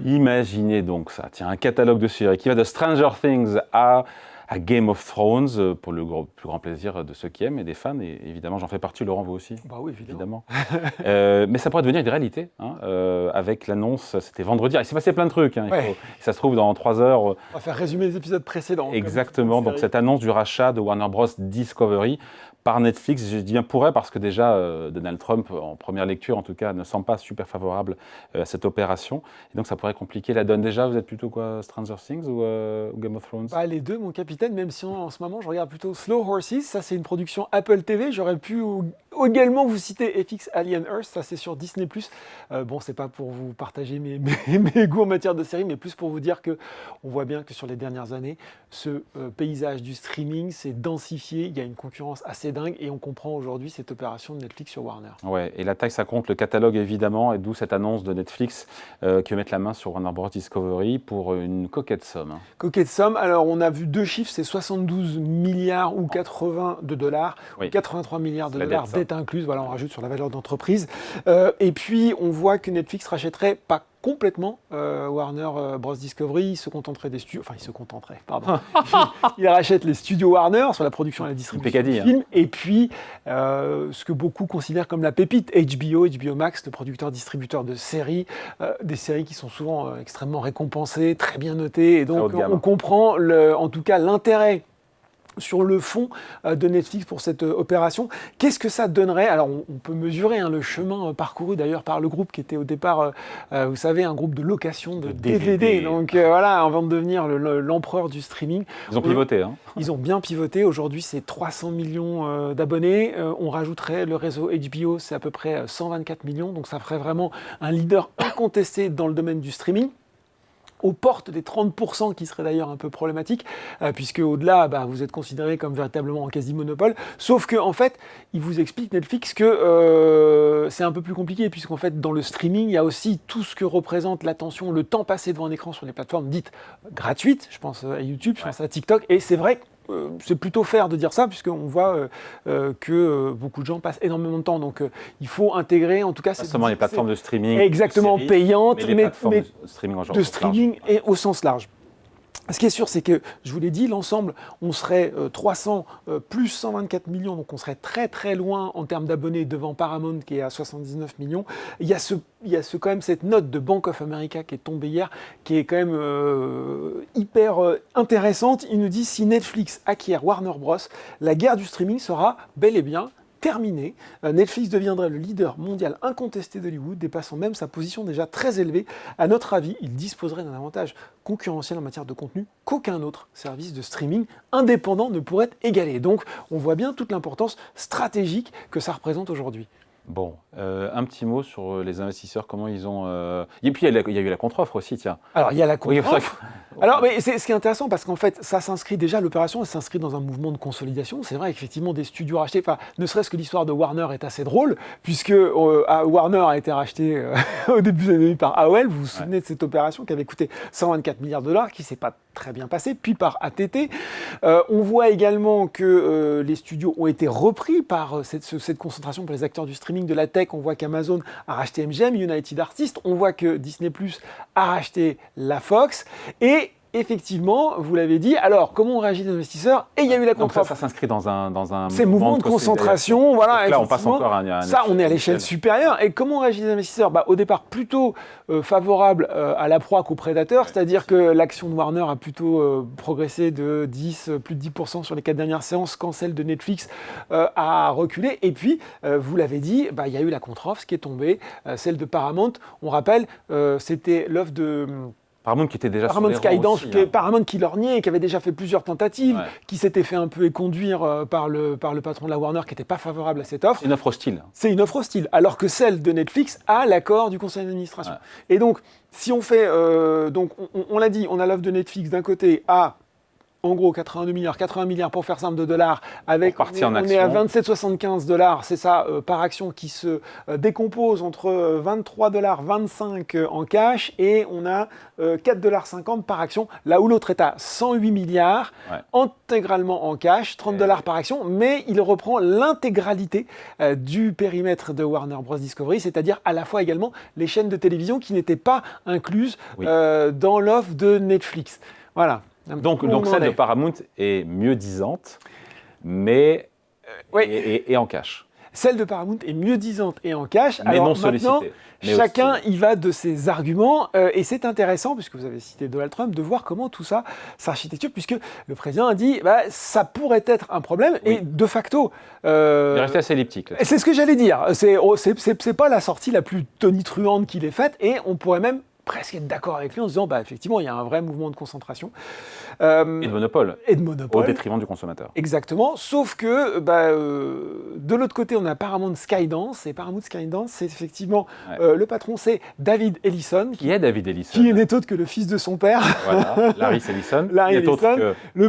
Imaginez donc ça, tiens, un catalogue de séries qui va de Stranger Things à Game of Thrones, pour le plus grand plaisir de ceux qui aiment et des fans, et évidemment j'en fais partie, Laurent, vous aussi. Bah oui, évidemment. Mais ça pourrait devenir une réalité, avec l'annonce, c'était vendredi, il s'est passé plein de trucs, ça se trouve dans 3 heures. On va faire résumer les épisodes précédents. Exactement, donc cette annonce du rachat de Warner Bros. Discovery par Netflix, je dis bien pourrait parce que déjà Donald Trump, en première lecture en tout cas, ne semble pas super favorable à cette opération. Et donc ça pourrait compliquer la donne. Déjà, vous êtes plutôt quoi, Stranger Things ou Game of Thrones? Les deux, mon capitaine, même si en ce moment je regarde plutôt Slow Horses, ça c'est une production Apple TV. J'aurais pu également vous citer FX Alien Earth, ça c'est sur Disney+. Bon, c'est pas pour vous partager mes goûts en matière de série, mais plus pour vous dire que on voit bien que sur les dernières années, ce paysage du streaming s'est densifié. Il y a une concurrence assez dingue et on comprend aujourd'hui cette opération de Netflix sur Warner. Ouais, et la taille, ça compte, le catalogue évidemment, et d'où cette annonce de Netflix qui veut mettre la main sur Warner Bros. Discovery pour une coquette somme. Coquette somme, alors on a vu 2 chiffres, c'est 72 milliards ou 80 de dollars, oui. 83 milliards de dollars, dette incluse, voilà, on rajoute sur la valeur d'entreprise. Et puis on voit que Netflix rachèterait pas complètement Warner Bros. Discovery, il se contenterait des studios, il rachète les studios Warner sur la production et la distribution de films, et puis ce que beaucoup considèrent comme la pépite, HBO Max, le producteur-distributeur de séries, des séries qui sont souvent extrêmement récompensées, très bien notées, et donc on comprend en tout cas l'intérêt sur le fond de Netflix pour cette opération. Qu'est-ce que ça donnerait? Alors, on peut mesurer le chemin parcouru d'ailleurs par le groupe qui était au départ, vous savez, un groupe de location de DVD. Donc voilà, avant de devenir l'empereur du streaming. Ils ont pivoté. Ils ont bien pivoté. Aujourd'hui, c'est 300 millions d'abonnés. On rajouterait le réseau HBO, c'est à peu près 124 millions. Donc ça ferait vraiment un leader incontesté dans le domaine du streaming, aux portes des 30%, qui seraient d'ailleurs un peu problématiques, puisque au-delà, vous êtes considéré comme véritablement en quasi-monopole. Sauf que, en fait, il vous explique, Netflix, que c'est un peu plus compliqué, puisqu'en fait, dans le streaming, il y a aussi tout ce que représente l'attention, le temps passé devant un écran sur les plateformes dites gratuites. Je pense à YouTube, je pense à TikTok, et c'est vrai que c'est plutôt fair de dire ça, puisqu'on voit que beaucoup de gens passent énormément de temps. Donc, il faut intégrer, en tout cas... Pas seulement les plateformes de streaming. Exactement, séries, payantes, mais de streaming et au sens large. Ce qui est sûr, c'est que, je vous l'ai dit, l'ensemble, on serait 300 plus 124 millions, donc on serait très très loin en termes d'abonnés devant Paramount qui est à 79 millions. Il y a quand même cette note de Bank of America qui est tombée hier, qui est quand même hyper intéressante. Il nous dit, si Netflix acquiert Warner Bros., la guerre du streaming sera bel et bien terminé. Netflix deviendrait le leader mondial incontesté d'Hollywood, dépassant même sa position déjà très élevée. À notre avis, il disposerait d'un avantage concurrentiel en matière de contenu qu'aucun autre service de streaming indépendant ne pourrait égaler. Donc, on voit bien toute l'importance stratégique que ça représente aujourd'hui. Bon, un petit mot sur les investisseurs, comment ils ont... Et puis, il y a eu la contre-offre aussi, tiens. Alors, il y a la contre-offre. Alors, mais ce qui est intéressant, parce qu'en fait, ça s'inscrit déjà, l'opération, elle s'inscrit dans un mouvement de consolidation. C'est vrai, effectivement, des studios rachetés, ne serait-ce que l'histoire de Warner est assez drôle, puisque Warner a été racheté au début des années par AOL. Vous vous souvenez de cette opération qui avait coûté 124 milliards de dollars, qui ne s'est pas très bien passé, puis par AT&T. On voit également que les studios ont été repris par cette concentration pour les acteurs du streaming de la tech. On voit qu'Amazon a racheté MGM, United Artists. On voit que Disney+ a racheté la Fox. Et effectivement, vous l'avez dit, alors comment ont réagi les investisseurs? Et il y a eu la contre-offre. Ça s'inscrit dans un ces mouvements de concentration, voilà. Là, on passe encore à un ça, on est à l'échelle supérieure. Et comment ont réagi les investisseurs? Au départ, plutôt favorable à la proie qu'aux prédateurs, c'est-à-dire que l'action de Warner a plutôt progressé de plus de 10% sur les 4 dernières séances, quand celle de Netflix a reculé. Et puis, vous l'avez dit, il y a eu la contre-offre, ce qui est tombé, celle de Paramount. On rappelle, c'était l'offre de... Paramount qui était déjà Paramount sur les rangs aussi, Paramount qui lorgnait, qui avait déjà fait plusieurs tentatives, qui s'était fait un peu éconduire par le patron de la Warner qui n'était pas favorable à cette offre. C'est une offre hostile. C'est une offre hostile, alors que celle de Netflix a l'accord du conseil d'administration. Et donc, si on fait... on l'a dit, on a l'offre de Netflix d'un côté à en gros 82 milliards pour faire simple de dollars, avec on est à 27,75 $, c'est ça, par action qui se décompose entre 23,25 $ en cash et on a 4,50 $ par action, là où l'autre est à 108 milliards, intégralement en cash, 30 $ par action, mais il reprend l'intégralité du périmètre de Warner Bros. Discovery, c'est-à-dire à la fois également les chaînes de télévision qui n'étaient pas incluses dans l'offre de Netflix. Voilà. Donc celle de Paramount est mieux disante, mais et en cash. Celle de Paramount est mieux disante et en cash. Mais non sollicitée. Chacun y va de ses arguments et c'est intéressant, puisque vous avez cité Donald Trump, de voir comment tout ça s'architecture, puisque le président a dit ça pourrait être un problème et de facto... il est resté assez elliptique. C'est ce que j'allais dire. C'est pas la sortie la plus tonitruante qu'il ait faite et on pourrait même presque être d'accord avec lui en se disant effectivement il y a un vrai mouvement de concentration et de monopole au détriment du consommateur. Exactement, sauf que de l'autre côté on a Paramount Skydance, et Paramount Skydance c'est effectivement le patron, c'est David Ellison, qui est David Ellison, qui n'est autre que le fils de son père, Larry Ellison, le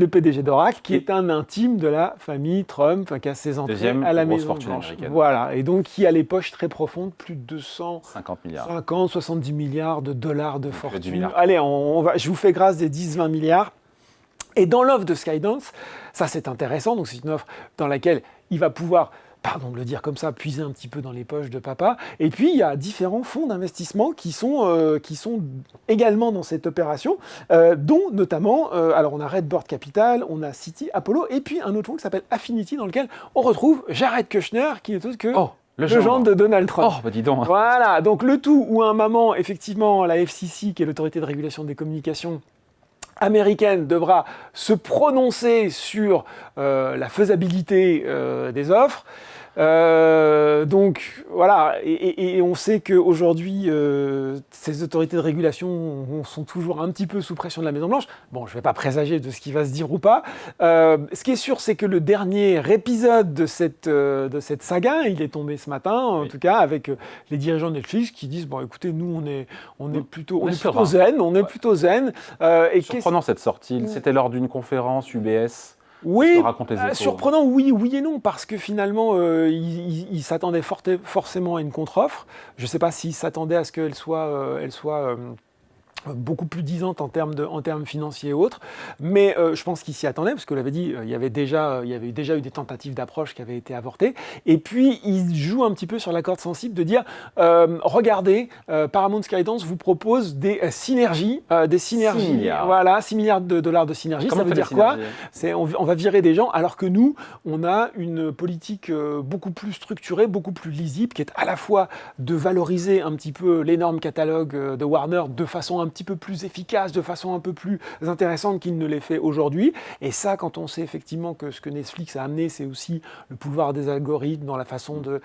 PDG d'Oracle, qui est un intime de la famille Trump, qui a ses entrées à la Maison Blanche. Voilà, et donc qui a les poches très profondes, plus de 250 milliards, 70 milliards de dollars de fortune. Allez, je vous fais grâce des 10-20 milliards. Et dans l'offre de Skydance, ça c'est intéressant, donc c'est une offre dans laquelle il va pouvoir, pardon de le dire comme ça, puiser un petit peu dans les poches de papa. Et puis il y a différents fonds d'investissement qui sont également dans cette opération, dont notamment, alors on a Redbird Capital, on a City, Apollo, et puis un autre fonds qui s'appelle Affinity, dans lequel on retrouve Jared Kushner, qui est autre que... Le gendre de Donald Trump. Oh, dis donc. Voilà, donc le tout où un moment, effectivement, la FCC, qui est l'autorité de régulation des communications américaine, devra se prononcer sur la faisabilité des offres. Donc voilà, et on sait qu'aujourd'hui, ces autorités de régulation sont toujours un petit peu sous pression de la Maison-Blanche. Bon, je ne vais pas présager de ce qui va se dire ou pas. Ce qui est sûr, c'est que le dernier épisode de cette saga, il est tombé ce matin, en tout cas, avec les dirigeants de Netflix qui disent, bon, écoutez, nous, on est plutôt zen. Surprenant cette sortie. C'était lors d'une conférence UBS. Oui, surprenant, oui et non, parce que finalement, il s'attendait forcément à une contre-offre. Je ne sais pas s'il s'attendait à ce qu'elle soit beaucoup plus disante en termes financiers et autres, mais je pense qu'il s'y attendait, parce que l'avait dit, il y avait déjà eu des tentatives d'approche qui avaient été avortées, et puis il joue un petit peu sur la corde sensible de dire, regardez, Paramount Skydance vous propose des synergies, 6 milliards. Voilà, 6 milliards de dollars de synergie. Ça veut dire quoi ? On va virer des gens, alors que nous, on a une politique beaucoup plus structurée, beaucoup plus lisible, qui est à la fois de valoriser un petit peu l'énorme catalogue de Warner de façon un petit peu plus efficace, de façon un peu plus intéressante qu'il ne l'est fait aujourd'hui. Et ça, quand on sait effectivement que ce que Netflix a amené, c'est aussi le pouvoir des algorithmes dans la façon de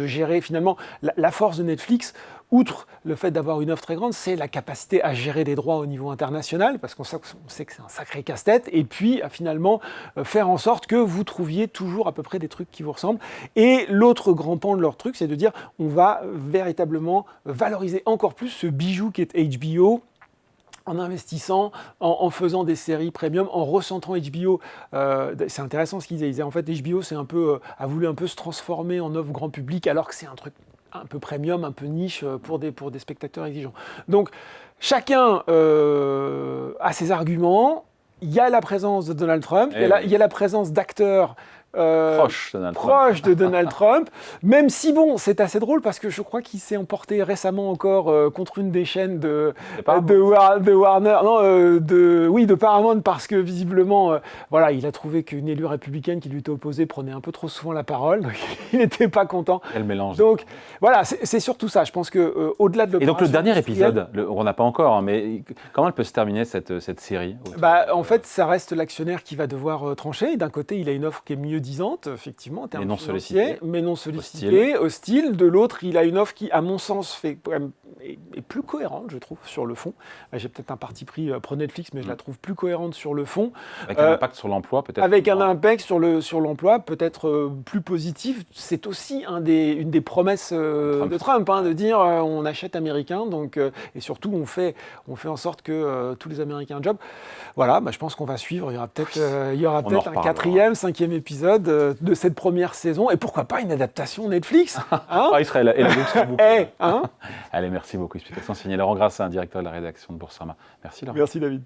gérer finalement la force de Netflix. Outre le fait d'avoir une offre très grande, c'est la capacité à gérer des droits au niveau international, parce qu'on sait que c'est un sacré casse-tête, et puis à finalement faire en sorte que vous trouviez toujours à peu près des trucs qui vous ressemblent. Et l'autre grand pan de leur truc, c'est de dire on va véritablement valoriser encore plus ce bijou qui est HBO, en investissant, en faisant des séries premium, en recentrant HBO. C'est intéressant ce qu'ils disaient. En fait, HBO a voulu un peu se transformer en offre grand public, alors que c'est un truc un peu premium, un peu niche pour des spectateurs exigeants. Donc, chacun a ses arguments. Il y a la présence de Donald Trump, il y a la présence d'acteurs proche de Donald Trump, même si bon, c'est assez drôle parce que je crois qu'il s'est emporté récemment encore contre une des chaînes de Warner, de Paramount, parce que visiblement, il a trouvé qu'une élue républicaine qui lui était opposée prenait un peu trop souvent la parole, donc il n'était pas content. Quel mélange. Donc voilà, c'est surtout ça. Je pense que au-delà de l'opération. Et donc le dernier épisode, on n'a pas encore, mais comment elle peut se terminer cette série ? En fait, ça reste l'actionnaire qui va devoir trancher. D'un côté, il a une offre qui est mieux disante, effectivement, en termes financiers, mais non sollicitée, hostile. De l'autre, il a une offre qui, à mon sens, fait est plus cohérente, je trouve, sur le fond. J'ai peut-être un parti pris pro-Netflix, mais je la trouve plus cohérente sur le fond. Avec un impact sur l'emploi, peut-être. Avec un impact sur l'emploi, peut-être plus positif. C'est aussi une des promesses de Trump, de dire on achète américain, et surtout on fait en sorte que tous les Américains job. Voilà, je pense qu'on va suivre. Il y aura peut-être un 4e, 5e épisode de cette première saison, et pourquoi pas une adaptation Netflix. Il serait la boucle boucle. Hein. Allez, merci beaucoup. Explication signée Laurent Grassin, directeur de la rédaction de Boursorama. Merci Laurent. Merci David.